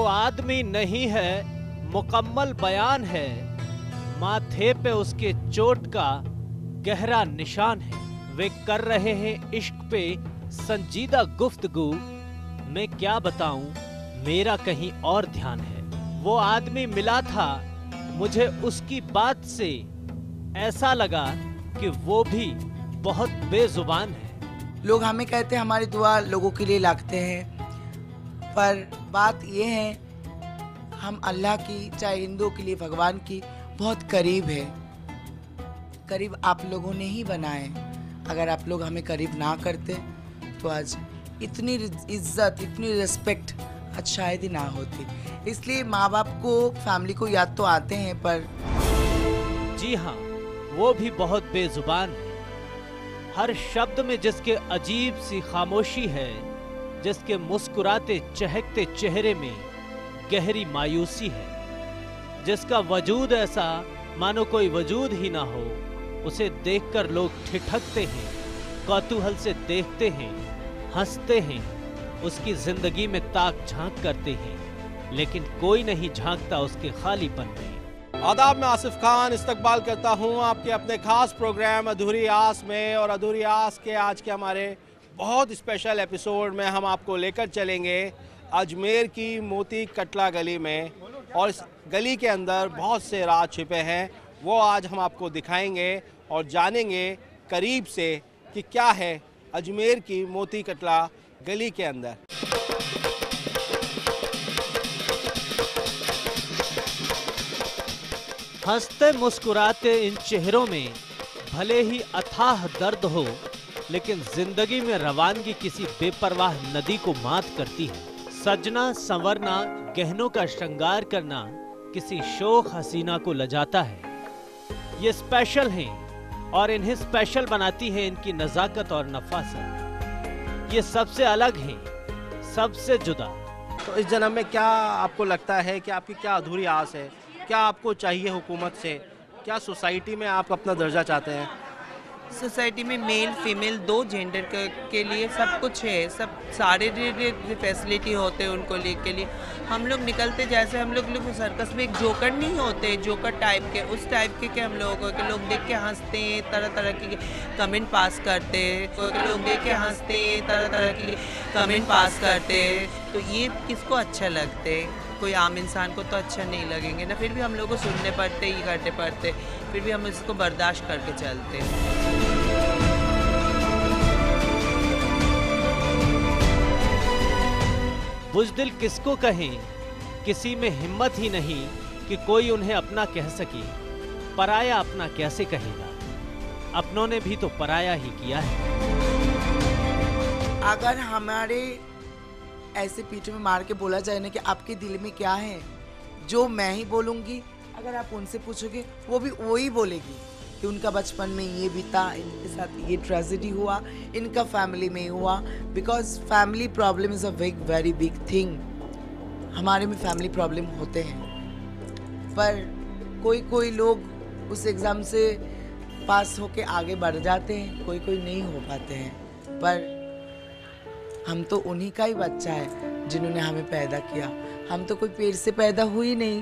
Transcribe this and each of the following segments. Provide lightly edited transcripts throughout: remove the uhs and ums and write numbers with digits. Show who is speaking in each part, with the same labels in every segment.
Speaker 1: आदमी नहीं है, मुकम्मल बयान है, माथे पे उसके चोट का गहरा निशान है। वे कर रहे हैं इश्क पे संजीदा गुफ्तगू, मैं क्या बताऊं, मेरा कहीं और ध्यान है। वो आदमी मिला था मुझे उसकी बात से, ऐसा लगा कि वो भी बहुत बेजुबान है।
Speaker 2: लोग हमें कहते हैं हमारी दुआ लोगों के लिए लागते हैं, पर बात ये है हम अल्लाह की, चाहे हिंदुओं के लिए भगवान की, बहुत करीब है। करीब आप लोगों ने ही बनाए। अगर आप लोग हमें करीब ना करते तो आज इतनी इज्जत, इतनी रिस्पेक्ट आज शायद ही ना होती। इसलिए माँ बाप को, फैमिली को याद तो आते हैं, पर
Speaker 1: जी हाँ, वो भी बहुत बेजुबान है। हर शब्द में जिसके अजीब सी खामोशी है, जिसके मुस्कुराते चहकते चेहरे में गहरी मायूसी है, जिसका वजूद ऐसा मानो कोई वजूद ही ना हो, उसे देखकर लोग ठिठकते हैं, कौतूहल से देखते हैं, हंसते हैं, उसकी जिंदगी में ताक झांक करते हैं, लेकिन कोई नहीं झांकता उसके खालीपन में।
Speaker 3: आदाब, मैं आसिफ खान इस्तकबाल करता हूं आपके अपने खास प्रोग्राम अधूरी आस में। और अधूरी आस के आज के हमारे बहुत स्पेशल एपिसोड में हम आपको लेकर चलेंगे अजमेर की मोती कटला गली में। और इस गली के अंदर बहुत से राज छिपे हैं, वो आज हम आपको दिखाएंगे और जानेंगे करीब से कि क्या है अजमेर की मोती कटला गली के अंदर।
Speaker 1: हंसते मुस्कुराते इन चेहरों में भले ही अथाह दर्द हो, लेकिन जिंदगी में रवानगी किसी बेपरवाह नदी को मात करती है। सजना संवरना, गहनों का श्रृंगार करना किसी शोख हसीना को लजाता है। ये स्पेशल हैं और इन्हें स्पेशल बनाती है इनकी नजाकत और नफासत। ये सबसे अलग हैं, सबसे जुदा।
Speaker 3: तो इस जन्म में क्या आपको लगता है कि आपकी क्या अधूरी आस है? क्या आपको चाहिए हुकूमत से? क्या सोसाइटी में आप अपना दर्जा चाहते हैं?
Speaker 4: सोसाइटी में मेल फीमेल दो जेंडर के लिए सब कुछ है, सब सारे फैसिलिटी होते हैं उनको के लिए। हम लोग निकलते, जैसे हम लोग सर्कस में एक जोकर नहीं होते, जोकर टाइप के, उस टाइप के हम लोगों के लोग देख के हंसते हैं, तरह तरह की कमेंट पास करते हैं, लोग देख के हंसते हैं, तरह तरह की कमेंट पास करते हैं। तो ये किसको अच्छा लगते हैं? कोई आम इंसान को तो अच्छा नहीं लगेंगे ना। फिर भी हम लोग को सुनने पड़ते, ये करने पड़ते, फिर भी हम इसको बर्दाश्त करके चलते हैं।
Speaker 1: बुज़दिल किसको कहें, किसी में हिम्मत ही नहीं कि कोई उन्हें अपना कह सके। पराया अपना कैसे कहेगा? अपनों ने भी तो पराया ही किया है।
Speaker 2: अगर हमारे ऐसे पीठ में मार के बोला जाए ना कि आपके दिल में क्या है, जो मैं ही बोलूँगी, अगर आप उनसे पूछोगे वो भी वही बोलेगी कि उनका बचपन में ये बीता, इनके साथ ये ट्रेजेडी हुआ, इनका फैमिली में हुआ। Because family problem is a very big thing. हमारे में फैमिली प्रॉब्लम होते हैं, पर कोई लोग उस एग्ज़ाम से पास होके आगे बढ़ जाते हैं, कोई नहीं हो पाते हैं। पर हम तो उन्हीं का ही बच्चा है जिन्होंने हमें पैदा किया। हम तो कोई पेड़ से पैदा हुई नहीं।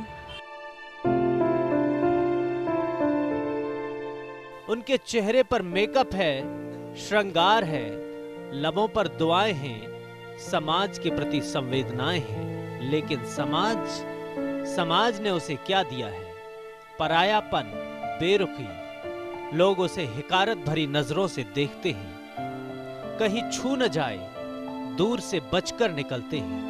Speaker 1: उनके चेहरे पर मेकअप है, श्रृंगार है, लबों पर दुआएं हैं, समाज के प्रति संवेदनाएं हैं। लेकिन समाज ने उसे क्या दिया है? परायापन, बेरुखी। लोग उसे हिकारत भरी नजरों से देखते हैं, कहीं छू न जाए दूर से बचकर निकलते हैं।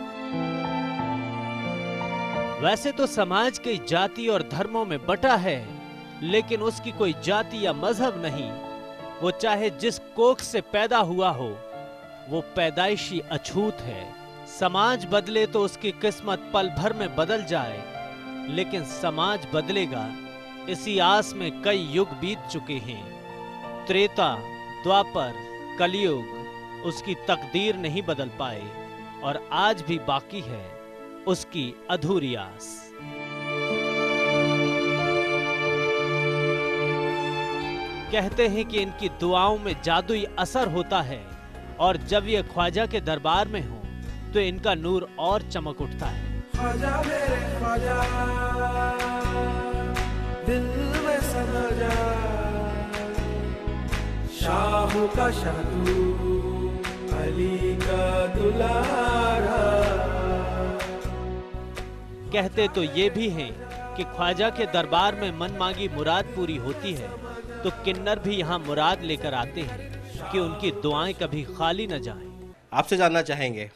Speaker 1: वैसे तो समाज कई जाति और धर्मों में बटा है, लेकिन उसकी कोई जाति या मजहब नहीं। वो चाहे जिस कोख से पैदा हुआ हो, वो पैदाइशी अछूत है। समाज बदले तो उसकी किस्मत पल भर में बदल जाए, लेकिन समाज बदलेगा इसी आस में कई युग बीत चुके हैं। त्रेता, द्वापर, कलयुग उसकी तकदीर नहीं बदल पाए, और आज भी बाकी है उसकी अधूरी आस। कहते हैं कि इनकी दुआओं में जादुई असर होता है, और जब ये ख्वाजा के दरबार में हो तो इनका नूर और चमक उठता है।
Speaker 5: ख्वाजा मेरे ख्वाजा, दिल में समा जा, शाहों का शाह तू, अली का दुलारा।
Speaker 1: कहते तो ये भी हैं कि ख्वाजा के दरबार में मन मांगी मुराद पूरी होती है, तो किन्नर भी यहाँ मुराद लेकर आते हैं कि उनकी दुआएं कभी खाली न जाएं।
Speaker 3: आपसे जानना चाहेंगे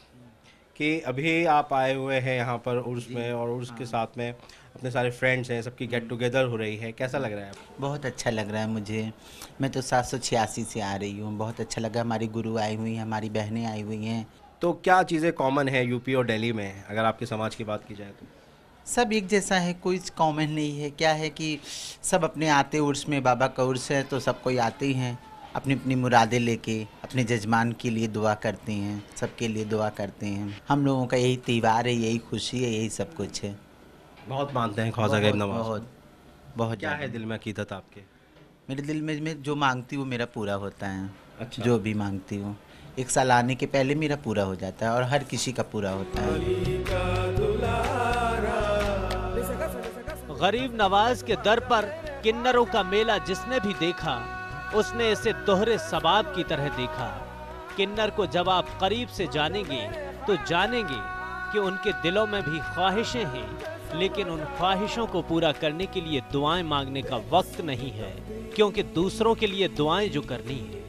Speaker 3: कि अभी आप आए हुए हैं यहाँ पर उर्स में, और उर्स के साथ में अपने सारे फ्रेंड्स हैं, सबकी गेट टुगेदर हो रही है, कैसा लग रहा है आपको?
Speaker 6: बहुत अच्छा लग रहा है मुझे। मैं तो 786 से आ रही हूँ, बहुत अच्छा लगा। हमारी गुरु आई हुई हैं, हमारी बहनें आई हुई हैं।
Speaker 3: तो क्या चीज़ें कॉमन है यूपी और दिल्ली में, अगर आपके समाज की बात की जाए तो?
Speaker 6: सब एक जैसा है, कोई कॉमन नहीं है। क्या है कि सब अपने आते उर्स में, बाबा का उर्स है तो सब कोई आते ही हैं, अपनी अपनी मुरादें लेके अपने जजमान के लिए दुआ करते हैं, सबके लिए दुआ करते हैं। हम लोगों का यही त्यौहार है, यही खुशी है, यही सब कुछ है।
Speaker 3: बहुत मानते हैं ख्वाजा गरीब नवाज?
Speaker 6: बहुत बहुत।
Speaker 3: क्या है दिल में अकीदत आपके?
Speaker 6: मेरे दिल में मैं जो मांगती हूँ मेरा पूरा होता है।
Speaker 3: अच्छा।
Speaker 6: जो भी मांगती हूँ 1 साल आने के पहले मेरा पूरा हो जाता है, और हर किसी का पूरा होता है।
Speaker 1: गरीब नवाज के दर पर किन्नरों का मेला जिसने भी देखा, उसने इसे दोहरे सबाब की तरह देखा। किन्नर को जब आप करीब से जानेंगे तो जानेंगे कि उनके दिलों में भी ख्वाहिशें हैं, लेकिन उन ख्वाहिशों को पूरा करने के लिए दुआएं मांगने का वक्त नहीं है, क्योंकि दूसरों के लिए दुआएं जो करनी है।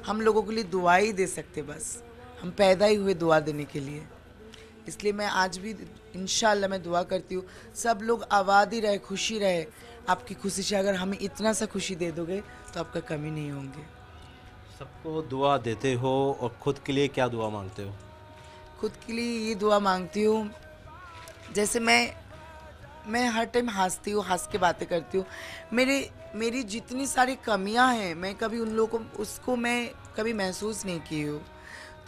Speaker 2: हम लोगों के लिए दुआ ही दे सकते, बस हम पैदा ही हुए दुआ देने के लिए। इसलिए मैं आज भी इंशाल्लाह मैं दुआ करती हूँ सब लोग आबाद ही रहे, खुशी रहे। आपकी खुशी से अगर हमें इतना सा खुशी दे दोगे तो आपका कमी नहीं होंगे।
Speaker 3: सबको दुआ देते हो और खुद के लिए क्या दुआ मांगते हो?
Speaker 2: खुद के लिए ये दुआ मांगती हूँ, जैसे मैं हर टाइम हंसती हूँ, हंस के बातें करती हूँ। मेरी जितनी सारी कमियाँ हैं, मैं कभी उन लोगों को उसको मैं कभी महसूस नहीं की हूँ,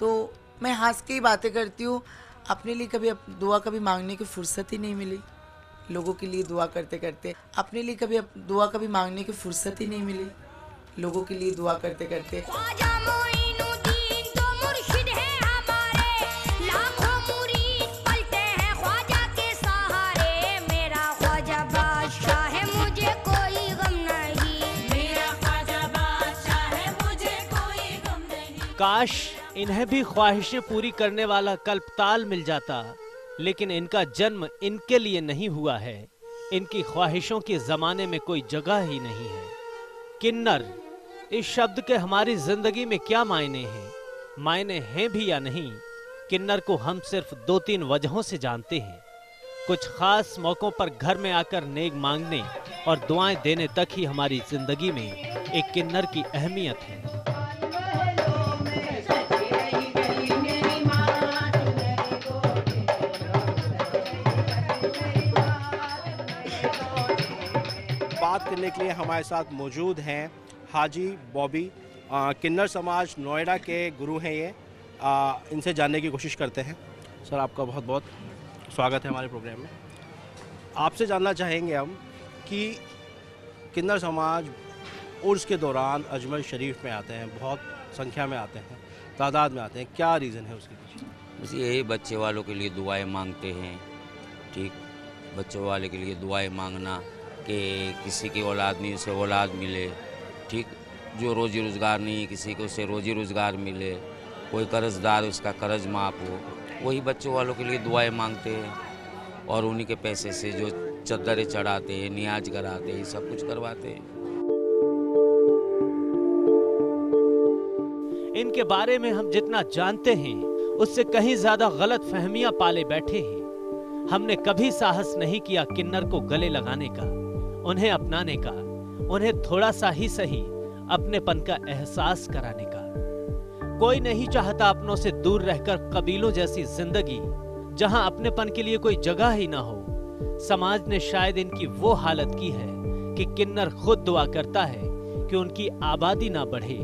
Speaker 2: तो मैं हंस के ही बातें करती हूँ। अपने लिए कभी दुआ कभी मांगने की फुर्सत ही नहीं मिली। लोगों के लिए दुआ करते करते अपने लिए कभी दुआ कभी मांगने की फुर्सत ही नहीं मिली। लोगों के लिए दुआ करते करते
Speaker 1: काश इन्हें भी ख्वाहिशें पूरी करने वाला कल्पताल मिल जाता, लेकिन इनका जन्म इनके लिए नहीं हुआ है। इनकी ख्वाहिशों के जमाने में कोई जगह ही नहीं है। किन्नर इस शब्द के हमारी जिंदगी में क्या मायने हैं, मायने हैं भी या नहीं, किन्नर को हम सिर्फ 2-3 वजहों से जानते हैं। कुछ खास मौकों पर घर में आकर नेक मांगने और दुआएं देने तक ही हमारी जिंदगी में एक किन्नर की अहमियत है।
Speaker 3: बात करने के लिए हमारे साथ मौजूद हैं हाजी बॉबी, किन्नर समाज नोएडा के गुरु हैं ये। इनसे जानने की कोशिश करते हैं। सर, आपका बहुत बहुत स्वागत है हमारे प्रोग्राम में। आपसे जानना चाहेंगे हम कि किन्नर समाज उर्स के दौरान अजमेर शरीफ में आते हैं, बहुत संख्या में आते हैं, तादाद में आते हैं, क्या रीज़न है उसके पीछे?
Speaker 7: बस यही बच्चे वालों के लिए दुआएं मांगते हैं। ठीक, बच्चों वाले के लिए दुआएं मांगना कि किसी की औलाद नहीं उसे औलाद मिले। ठीक, जो रोजी रोज़गार नहीं किसी को उसे रोजी रोज़गार मिले, कोई कर्जदार उसका कर्ज माफ़ हो, वही बच्चों वालों के लिए दुआएं मांगते हैं। और उन्हीं के पैसे से जो चद्दरें चढ़ाते हैं, नियाज कराते हैं, सब कुछ करवाते हैं।
Speaker 1: इनके बारे में हम जितना जानते हैं उससे कहीं ज्यादा गलत फहमियां पाले बैठे हैं। हमने कभी साहस नहीं किया किन्नर को गले लगाने का, उन्हें अपनाने का, उन्हें थोड़ा सा ही सही अपनेपन का एहसास कराने का। कोई नहीं चाहता अपनों से दूर रहकर कबीलों जैसी जिंदगी, जहां अपनेपन के लिए कोई जगह ही ना हो। समाज ने शायद इनकी वो हालत की है कि किन्नर खुद दुआ करता है कि उनकी आबादी ना बढ़े,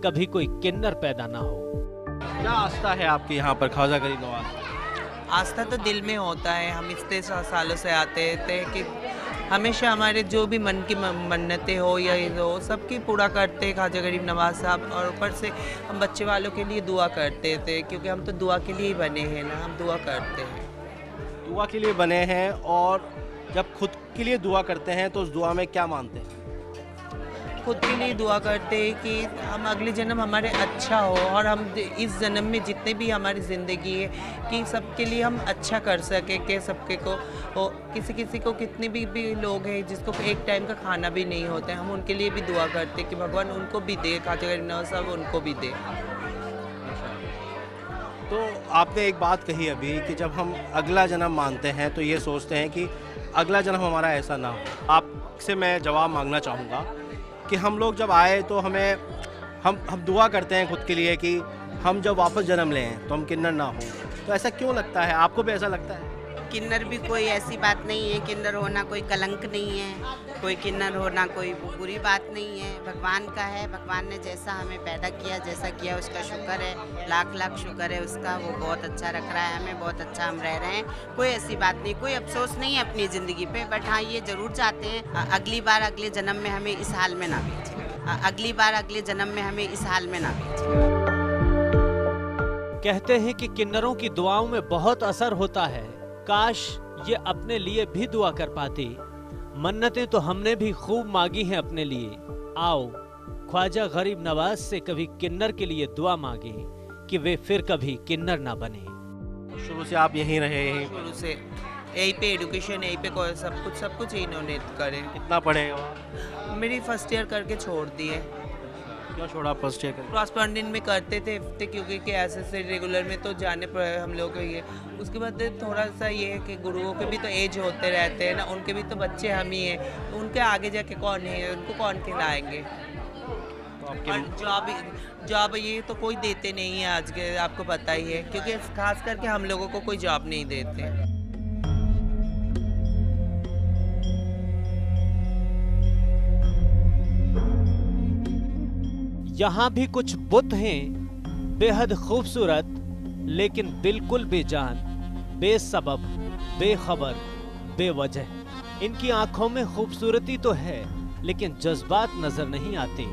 Speaker 1: कभी कोई किन्नर पैदा ना हो।
Speaker 3: क्या आस्था है आपके यहाँ पर ख्वाजा गरीब नवाज?
Speaker 4: आस्था तो दिल में होता है। हम इतने सालों से आते थे कि हमेशा हमारे जो भी मन की मन्नतें हो या ये हो, सबकी पूरा करते ख्वाजा गरीब नवाज साहब। और ऊपर से हम बच्चे वालों के लिए दुआ करते थे, क्योंकि हम तो दुआ के लिए ही बने हैं ना, हम दुआ करते हैं।
Speaker 3: दुआ के लिए बने हैं, और जब खुद के लिए दुआ करते हैं तो उस दुआ में क्या मानते हैं?
Speaker 4: खुद के लिए दुआ करते हैं कि हम अगले जन्म हमारे अच्छा हो, और हम इस जन्म में जितने भी हमारी ज़िंदगी है कि सबके लिए हम अच्छा कर सके, कि सबके को हो, किसी किसी को कितने भी लोग हैं जिसको एक टाइम का खाना भी नहीं होता है, हम उनके लिए भी दुआ करते हैं कि भगवान उनको भी दे, खाजा न सब उनको भी दे।
Speaker 3: तो आपने एक बात कही अभी कि जब हम अगला जन्म मानते हैं तो ये सोचते हैं कि अगला जन्म हमारा ऐसा ना हो। आपसे मैं जवाब मांगना चाहूँगा कि हम लोग जब आए तो हमें हम दुआ करते हैं खुद के लिए कि हम जब वापस जन्म लें तो हम किन्नर ना हो, तो ऐसा क्यों लगता है? आपको भी ऐसा लगता है?
Speaker 8: किन्नर भी कोई ऐसी बात नहीं है, किन्नर होना कोई कलंक नहीं है, कोई किन्नर होना कोई बुरी बात नहीं है, भगवान का है। भगवान ने जैसा हमें पैदा किया, जैसा किया, उसका शुक्र है, लाख लाख शुक्र है उसका। वो बहुत अच्छा रख रहा है हमें, बहुत अच्छा हम रह रहे हैं। कोई ऐसी बात नहीं, कोई अफसोस नहीं है अपनी ज़िंदगी पे, बट हाँ ये ज़रूर चाहते हैं अगली बार अगले जन्म में हमें इस हाल में ना भेजें, अगली बार अगले जन्म में हमें इस हाल में ना भेजें।
Speaker 1: कहते हैं कि किन्नरों की दुआओं में बहुत असर होता है। काश ये अपने लिए भी दुआ कर पाते। मन्नतें तो हमने भी खूब मांगी हैं अपने लिए। आओ ख्वाजा गरीब नवाज से कभी किन्नर के लिए दुआ मांगे कि वे फिर कभी किन्नर ना बने।
Speaker 3: शुरू से आप यहीं रहे?
Speaker 4: शुरू से यहीं पे एजुकेशन, यहीं पे सब कुछ इन्होंने करे।
Speaker 3: कितना पढ़े?
Speaker 4: मेरी फर्स्ट ईयर करके छोड़ दिए।
Speaker 3: क्यों छोड़ा फर्स्ट ईयर?
Speaker 4: कॉरस्पॉन्डेंट में करते थे क्योंकि कि ऐसे रेगुलर में तो जाने पर हम लोग को ये, उसके बाद थोड़ा सा ये है कि गुरुओं के भी तो एज होते रहते हैं ना, उनके भी तो बच्चे हम ही हैं, तो उनके आगे जाके कौन है, उनको कौन खिलाएंगे? तो जॉब ये तो कोई देते नहीं है आज के, आपको पता ही है, क्योंकि खास करके हम लोगों को कोई जॉब नहीं देते।
Speaker 1: यहाँ भी कुछ बुत हैं बेहद खूबसूरत, लेकिन बिल्कुल बेजान, बेसबब, बेखबर, बेवजह। इनकी आंखों में खूबसूरती तो है, लेकिन जज्बात नजर नहीं आते।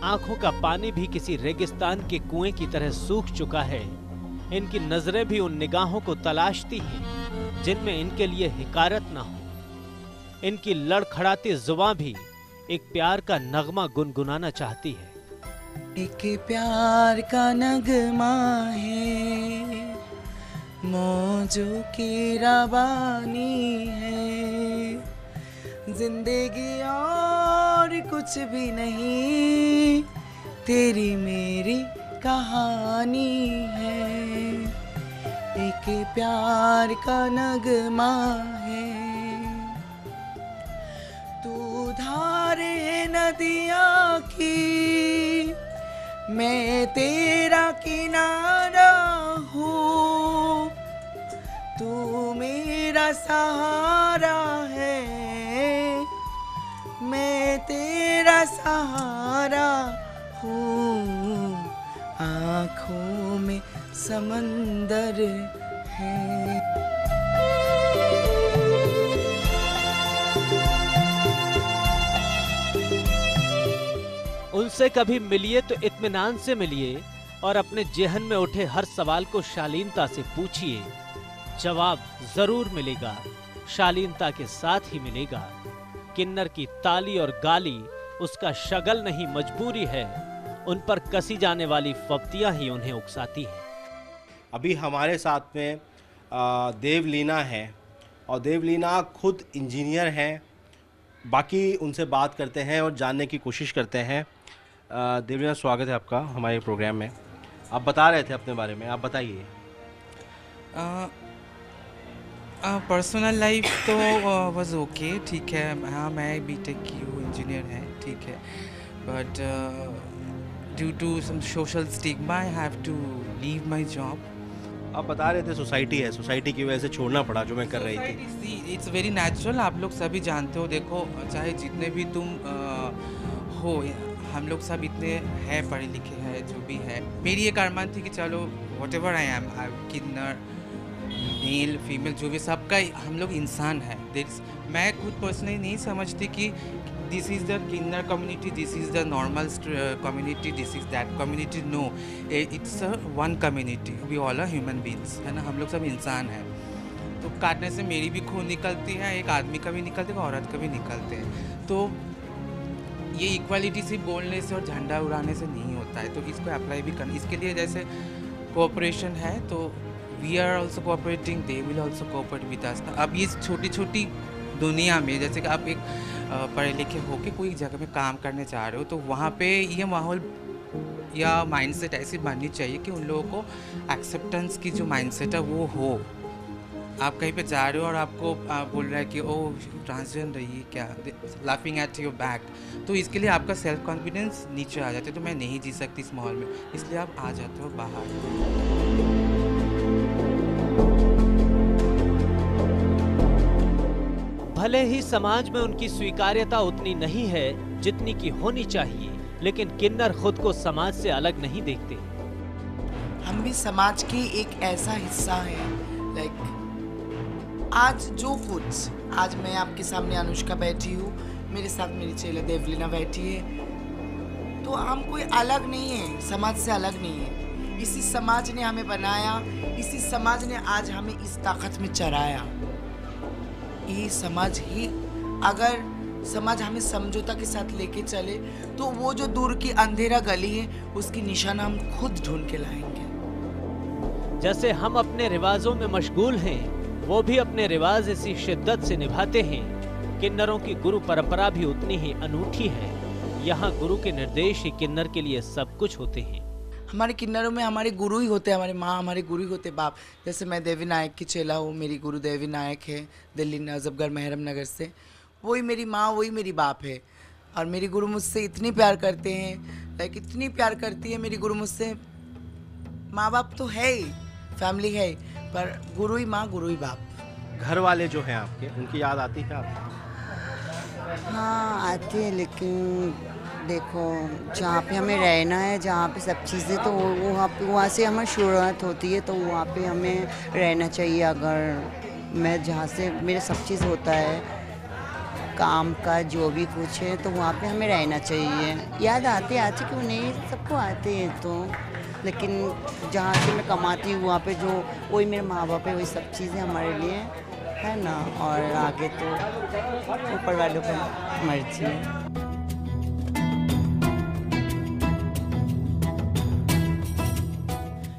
Speaker 1: आंखों का पानी भी किसी रेगिस्तान के कुएं की तरह सूख चुका है। इनकी नजरें भी उन निगाहों को तलाशती हैं जिनमें इनके लिए हिकारत ना हो। इनकी लड़खड़ाती जुबां भी एक प्यार का नगमा गुनगुनाना चाहती है।
Speaker 2: एक प्यार का नगमा है, मौजों की रवानी है, जिंदगी और कुछ भी नहीं, तेरी मेरी कहानी है। एक प्यार का नगमा है, तू धारे नदिया की, मैं तेरा किनारा हूँ, तू मेरा सहारा है, मैं तेरा सहारा हूँ, आँखों में समंदर है।
Speaker 1: उनसे कभी मिलिए तो इत्मीनान से मिलिए और अपने जेहन में उठे हर सवाल को शालीनता से पूछिए। जवाब जरूर मिलेगा, शालीनता के साथ ही मिलेगा। किन्नर की ताली और गाली उसका शगल नहीं, मजबूरी है। उन पर कसी जाने वाली फब्तियां ही उन्हें उकसाती हैं।
Speaker 3: अभी हमारे साथ में देवलीना है, और देवलीना खुद इंजीनियर हैं। बाकी उनसे बात करते हैं और जानने की कोशिश करते हैं। देवलीना, स्वागत है आपका हमारे प्रोग्राम में। आप बता रहे थे अपने बारे में, आप बताइए।
Speaker 9: पर्सनल लाइफ तो वाज ओके, ठीक है। हाँ, मैं बीटेक की हूँ, इंजीनियर है, ठीक है। But due to some social stigma I have to leave my job.
Speaker 3: आप बता रहे थे सोसाइटी है, सोसाइटी की वजह से छोड़ना पड़ा जो मैं कर रही थी।
Speaker 9: इट्स वेरी नेचुरल, आप लोग सभी जानते हो। देखो, चाहे जितने भी तुम हो, हम लोग सब इतने हैं, पढ़े लिखे हैं, जो भी है। मेरी एक अरमान थी कि चलो वॉट एवर आई एम, किन्नर, मेल, फीमेल, जो भी, सबका हम लोग इंसान है। मैं खुद पर्सनली नहीं समझती कि दिस इज़ द किन्नर community, this is the normal community, this is that community. No, it's a one community, we all are human beings, है ना। हम लोग सब इंसान हैं। तो काटने से मेरी भी खून निकलती है, एक आदमी का भी निकलते है, औरत का भी निकलते हैं। तो ये इक्वालिटी सिर्फ बोलने से और झंडा उड़ाने से नहीं होता है, तो इसको अप्लाई भी करना। इसके लिए जैसे कोऑपरेशन है, तो we are also cooperating, they will also cooperate with us. अब ये छोटी छोटी दुनिया में जैसे कि आप एक पढ़े लिखे होके कोई जगह में काम करने जा रहे हो, तो वहाँ पे ये माहौल या माइंडसेट ऐसी बननी चाहिए कि उन लोगों को एक्सेप्टेंस की जो माइंडसेट है वो हो। आप कहीं पे जा रहे हो और आपको बोल रहा है कि ओ ट्रांसजेंडर ये क्या, लाफिंग एट योर बैक, तो इसके लिए आपका सेल्फ कॉन्फिडेंस नीचे आ जाता है। तो मैं नहीं जी सकती इस माहौल में, इसलिए आप आ जाते हो बाहर।
Speaker 1: भले ही समाज में उनकी स्वीकार्यता उतनी नहीं है जितनी की होनी चाहिए, लेकिन किन्नर खुद को समाज से अलग नहीं देखते।
Speaker 2: हम भी समाज के एक ऐसा हिस्सा है। लाइक आज जो कुछ, आज मैं आपके सामने अनुष्का बैठी हूँ, मेरे साथ मेरी चेला देवलीना बैठी है, तो हम कोई अलग नहीं है, समाज से अलग नहीं है। इसी समाज ने हमें बनाया, इसी समाज ने आज हमें इस ताकत में चढ़ाया। ये समाज ही, अगर समाज हमें समझौता के साथ लेके चले तो वो जो दूर की अंधेरा गली है उसकी निशाना हम खुद ढूंढ के लाएंगे।
Speaker 1: जैसे हम अपने रिवाजों में मशगूल हैं, वो भी अपने रिवाज इसी शिद्दत से निभाते हैं। किन्नरों की गुरु परंपरा भी उतनी ही अनूठी है। यहाँ गुरु के निर्देश ही किन्नर के लिए सब कुछ होते हैं।
Speaker 2: हमारे किन्नरों में हमारे गुरु ही होते हैं, हमारे माँ हमारे गुरु ही होते बाप। जैसे मैं देवी नायक की चेला हूँ, मेरी गुरु देवी नायक है, दिल्ली नजफगढ़ महरम नगर से। वही मेरी माँ, वही मेरी बाप है। और मेरी गुरु मुझसे इतनी प्यार करते हैं, लाइक इतनी प्यार करती है मेरी गुरु मुझसे। माँ बाप तो है ही, फैमिली है, पर गुरु ही माँ, गुरु ही बाप।
Speaker 3: घर वाले जो हैं आपके, उनकी याद आती है आपको?
Speaker 10: हाँ आती है, लेकिन देखो जहाँ पे हमें रहना है, जहाँ पे सब चीज़ें, तो वहाँ से हमें शुरुआत होती है, तो वहाँ पे हमें रहना चाहिए। अगर मैं जहाँ से मेरा सब चीज़ होता है, काम का जो भी कुछ है, तो वहाँ पे हमें रहना चाहिए। याद आते क्यों नहीं, सबको आते हैं। तो लेकिन जहाँ से मैं कमाती हूँ वहाँ पे जो वही मेरे माँ बाप है, वही सब चीज़ें हमारे लिए है ना। और आगे तो ऊपर वालों की मर्जी है।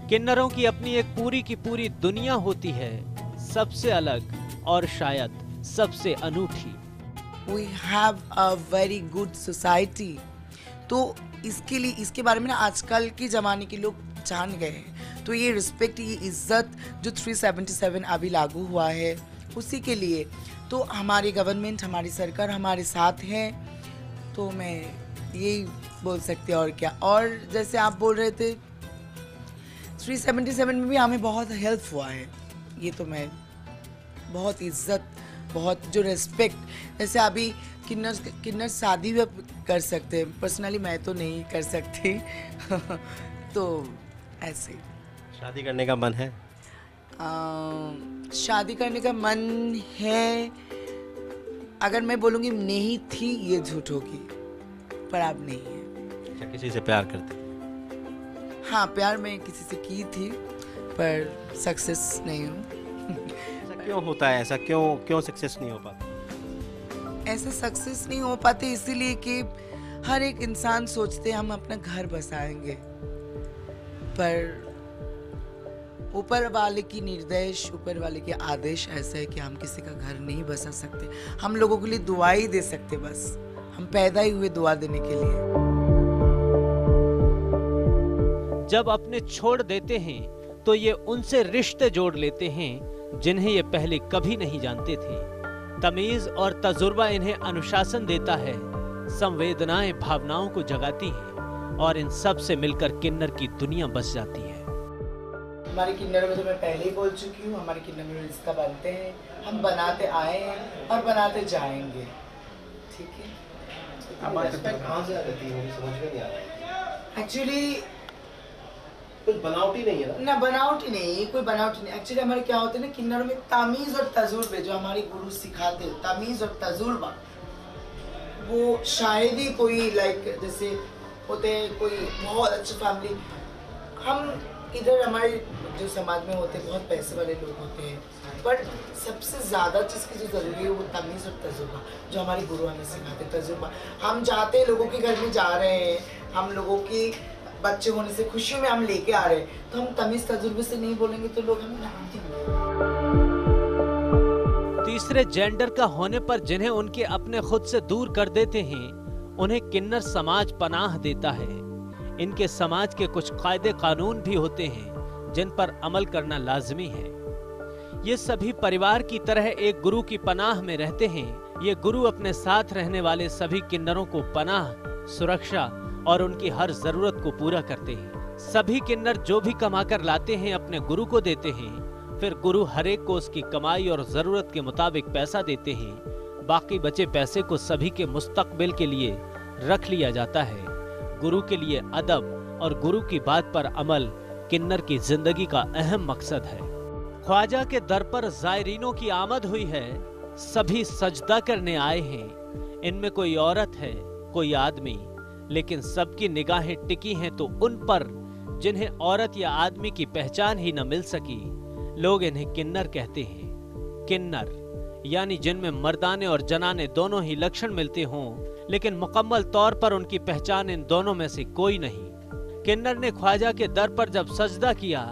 Speaker 1: किन्नरों की अपनी एक पूरी की पूरी दुनिया होती है, सबसे अलग और शायद सबसे अनूठी।
Speaker 2: We have a very good society। तो इसके लिए, इसके बारे में ना आजकल के ज़माने के लोग जान गए हैं। तो ये रिस्पेक्ट, ये इज्जत जो 377 अभी लागू हुआ है, उसी के लिए तो हमारी गवर्नमेंट, हमारी सरकार हमारे साथ है। तो मैं यही बोल सकती हूँ, और क्या। और जैसे आप बोल रहे थे 377 में भी हमें बहुत हेल्प हुआ है। ये तो मैं बहुत इज्जत, बहुत जो रेस्पेक्ट, जैसे अभी किन्नर शादी भी कर सकते हैं। पर्सनली मैं तो नहीं कर सकती तो ऐसे।
Speaker 3: शादी करने का मन है?
Speaker 2: शादी करने का मन है, अगर मैं बोलूँगी नहीं थी ये झूठ होगी, पर अब नहीं है।
Speaker 3: क्या किसी से प्यार करते?
Speaker 2: हाँ, प्यार मैं किसी से की थी, पर सक्सेस नहीं हूँ।
Speaker 3: ऐसा क्यों होता है? ऐसा क्यों सक्सेस नहीं हो पाता?
Speaker 2: ऐसे सक्सेस नहीं हो पाते इसीलिए कि हर एक इंसान सोचते हम अपना घर बसाएंगे, पर ऊपर वाले की निर्देश, ऊपर वाले के आदेश ऐसा है कि हम किसी का घर नहीं बसा सकते। हम लोगों के लिए दुआ ही दे सकते, बस हम पैदा ही हुए दुआ देने के लिए।
Speaker 1: जब अपने छोड़ देते हैं तो ये उनसे रिश्ते जोड़ लेते हैं जिन्हें ये पहले कभी नहीं जानते थे। तमीज और तजुर्बा इन्हें अनुशासन देता है, संवेदनाएं भावनाओं को जगाती हैं और इन सब से मिलकर किन्नर की दुनिया बस जाती है।
Speaker 2: हमारे किन्नर में तो मैं पहले ही बोल चुकी हूँ, हमारे किन्नर में रिश्ता बनते हैं, हम बनाते आए हैं और बनाते जाएंगे। ठीक है।
Speaker 3: कहाँ से आती है, मुझे समझ में नहीं आ रहा।
Speaker 2: एक्चुअली
Speaker 3: कुछ बनावटी नहीं है
Speaker 2: ना, बनावटी नहीं, कोई बनावटी नहीं। एक्चुअली हमारे क्या होते हैं ना, किन्नरों में तमीज़ और तजुर्बे जो हमारे गुरु सिखाते हैं, तमीज़ और तजुर्बा, वो शायद ही कोई लाइक जैसे होते हैं कोई बहुत अच्छी फैमिली, हम इधर हमारे जो समाज में होते हैं बहुत पैसे वाले लोग होते हैं, पर सबसे ज़्यादा चीज़ की जो ज़रूरी है वो तमीज़ और तजुर्बा, जो हमारे गुरु हमें सिखाते तजुर्बा। हम जाते हैं लोगों के घर में जा रहे हैं, हम लोगों की बच्चे होने से खुशियों में हम लेके आ रहे हैं, तो हम तमीज़ तजुर्बे से नहीं बोलेंगे तो लोग हमें जानते हैं।
Speaker 1: तीसरे जेंडर का होने पर जिन्हें उनके अपने खुद से दूर कर देते हैं, उन्हें किन्नर समाज पनाह देता है। इनके समाज के कुछ कायदे कानून भी होते हैं जिन पर अमल करना लाजमी है। ये सभी परिवार की तरह एक गुरु की पनाह में रहते हैं। ये गुरु अपने साथ रहने वाले सभी किन्नरों को पनाह, सुरक्षा और उनकी हर जरूरत को पूरा करते हैं। सभी किन्नर जो भी कमाकर लाते हैं अपने गुरु को देते हैं, फिर गुरु हर एक को उसकी कमाई और जरूरत के मुताबिक पैसा देते हैं। बाकी बचे पैसे को सभी के मुस्तकबिल के लिए रख लिया जाता है। गुरु के लिए अदब और गुरु की बात पर अमल किन्नर की जिंदगी का अहम मकसद है। ख्वाजा के दर पर जायरीनों की आमद हुई है। सभी सजदा करने आए हैं। इनमें कोई औरत है, कोई आदमी, लेकिन सबकी निगाहें टिकी हैं तो उन पर जिन्हें औरत या आदमी की पहचान ही न मिल सकी। लोग इन्हें किन्नर कहते हैं। किन्नर यानी जिनमें मर्दाने और जनाने दोनों ही लक्षण मिलते हों, लेकिन मुकम्मल तौर पर उनकी पहचान इन दोनों में से कोई नहीं। किन्नर ने ख्वाजा के दर पर जब सजदा किया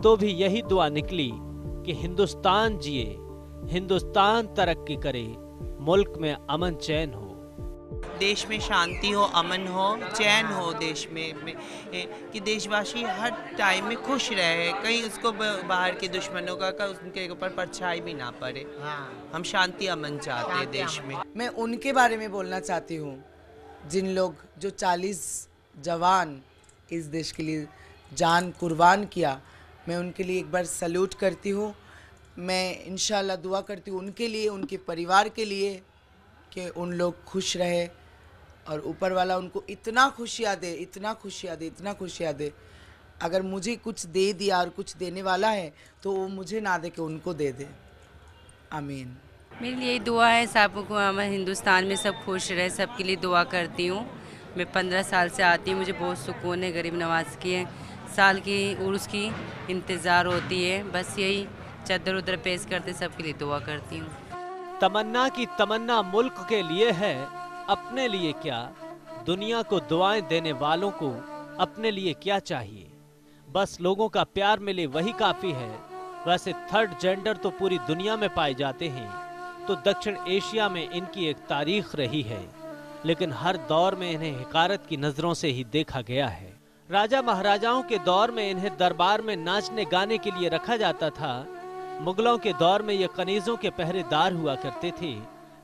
Speaker 1: तो भी यही दुआ निकली कि हिंदुस्तान जिए, हिंदुस्तान तरक्की करे, मुल्क में अमन चैन हो,
Speaker 4: देश में शांति हो, अमन हो, चैन हो देश में कि देशवासी हर टाइम में खुश रहे, कहीं उसको बाहर के दुश्मनों का उनके ऊपर परछाई भी ना पड़े। हम शांति अमन चाहते हैं देश में।
Speaker 2: मैं उनके बारे में बोलना चाहती हूँ जिन लोग जो 40 जवान इस देश के लिए जान कुर्बान किया। मैं उनके लिए एक बार सल्यूट करती हूँ। मैं इंशाल्लाह दुआ करती हूँ उनके लिए, उनके परिवार के लिए कि उन लोग खुश रहे और ऊपर वाला उनको इतना खुशियाँ दे, इतना खुशियाँ दे, इतना खुशियाँ दे। अगर मुझे कुछ दे दिया और कुछ देने वाला है तो वो मुझे ना दे के उनको दे दे। आमीन।
Speaker 11: मेरे लिए दुआ है सब को, हम हिंदुस्तान में सब खुश रहे, सबके लिए दुआ करती हूँ। मैं 15 साल से आती हूँ, मुझे बहुत सुकून है। गरीब नवाज की साल की उर्स की इंतज़ार होती है, बस यही चद्दर उधर पेश करते सबके लिए दुआ करती हूँ।
Speaker 1: तमन्ना की तमन्ना मुल्क के लिए है, अपने लिए क्या। दुनिया को दुआएं देने वालों को अपने लिए क्या चाहिए। बस लोगों का प्यार मिले वही काफी है। वैसे थर्ड जेंडर तो पूरी दुनिया में पाए जाते हैं, तो दक्षिण एशिया में इनकी एक तारीख रही है, लेकिन हर दौर में इन्हें हिकारत की नजरों से ही देखा गया है। राजा महाराजाओं के दौर में इन्हें दरबार में नाचने गाने के लिए रखा जाता था। मुगलों के दौर में ये कनीजों के पहरेदार हुआ करते थे,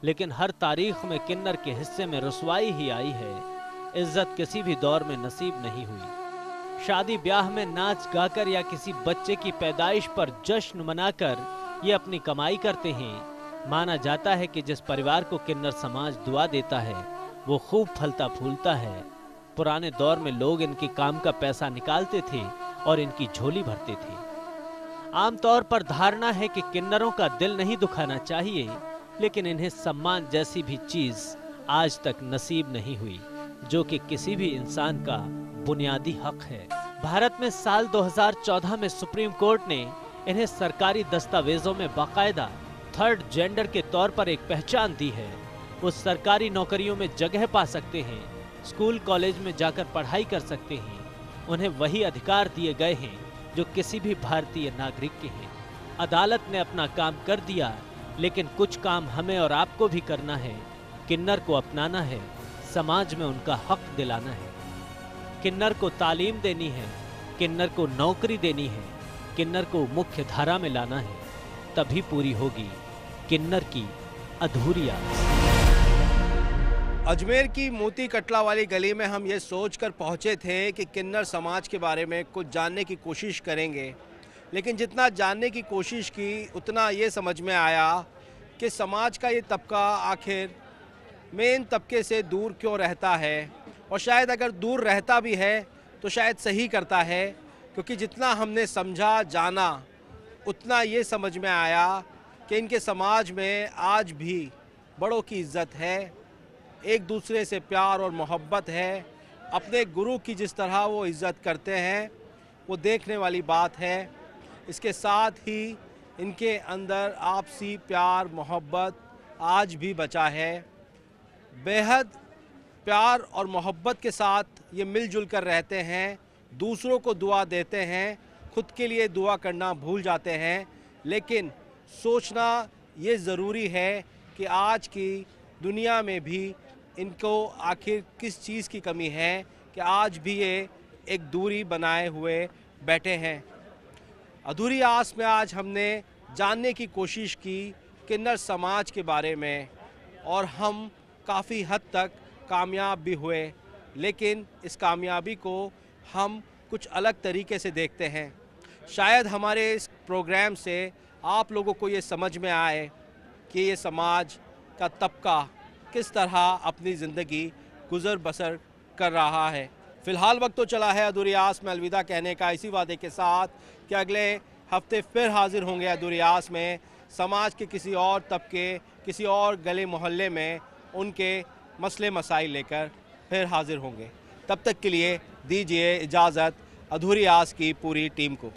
Speaker 1: लेकिन हर तारीख में किन्नर के हिस्से में रुसवाई ही आई है। इज्जत किसी भी दौर में नसीब नहीं हुई। शादी ब्याह में नाच गाकर या किसी बच्चे की पैदाइश पर जश्न मनाकर ये अपनी कमाई करते हैं। माना जाता है कि जिस परिवार को किन्नर समाज दुआ देता है वो खूब फलता फूलता है। पुराने दौर में लोग इनके काम का पैसा निकालते थे और इनकी झोली भरते थे। आमतौर पर धारणा है कि किन्नरों का दिल नहीं दुखाना चाहिए, लेकिन इन्हें सम्मान जैसी भी चीज आज तक नसीब नहीं हुई, जो कि किसी भी इंसान का बुनियादी हक है। भारत में साल 2014 में सुप्रीम कोर्ट ने इन्हें सरकारी दस्तावेजों में बाकायदा थर्ड जेंडर के तौर पर एक पहचान दी है। वो सरकारी नौकरियों में जगह पा सकते हैं, स्कूल कॉलेज में जाकर पढ़ाई कर सकते हैं। उन्हें वही अधिकार दिए गए हैं जो किसी भी भारतीय नागरिक के हैं। अदालत ने अपना काम कर दिया, लेकिन कुछ काम हमें और आपको भी करना है। किन्नर को अपनाना है, समाज में उनका हक दिलाना है। किन्नर को तालीम देनी है, किन्नर को नौकरी देनी है, किन्नर को मुख्य धारा में लाना है, तभी पूरी होगी किन्नर की अधूरी आस।
Speaker 3: अजमेर की मोती कटला वाली गली में हम ये सोचकर पहुंचे थे कि किन्नर समाज के बारे में कुछ जानने की कोशिश करेंगे, लेकिन जितना जानने की कोशिश की उतना ये समझ में आया कि समाज का ये तबका आखिर मेन तबके से दूर क्यों रहता है, और शायद अगर दूर रहता भी है तो शायद सही करता है, क्योंकि जितना हमने समझा जाना उतना ये समझ में आया कि इनके समाज में आज भी बड़ों की इज्जत है, एक दूसरे से प्यार और मोहब्बत है। अपने गुरु की जिस तरह वो इज़्ज़त करते हैं, वो देखने वाली बात है। इसके साथ ही इनके अंदर आपसी प्यार मोहब्बत आज भी बचा है। बेहद प्यार और मोहब्बत के साथ ये मिलजुल कर रहते हैं, दूसरों को दुआ देते हैं, खुद के लिए दुआ करना भूल जाते हैं। लेकिन सोचना ये ज़रूरी है कि आज की दुनिया में भी इनको आखिर किस चीज़ की कमी है कि आज भी ये एक दूरी बनाए हुए बैठे हैं। अधूरी आस में आज हमने जानने की कोशिश की किन्नर समाज के बारे में और हम काफ़ी हद तक कामयाब भी हुए। लेकिन इस कामयाबी को हम कुछ अलग तरीके से देखते हैं। शायद हमारे इस प्रोग्राम से आप लोगों को ये समझ में आए कि ये समाज का तबका किस तरह अपनी ज़िंदगी गुज़र बसर कर रहा है। फ़िलहाल वक्त तो चला है अधूरी आस में अलविदा कहने का, इसी वादे के साथ कि अगले हफ्ते फिर हाजिर होंगे अधूरी आस में समाज के किसी और तबके, किसी और गले मोहल्ले में उनके मसले मसाइल लेकर फिर हाजिर होंगे। तब तक के लिए दीजिए इजाज़त अधूरी आस की पूरी टीम को।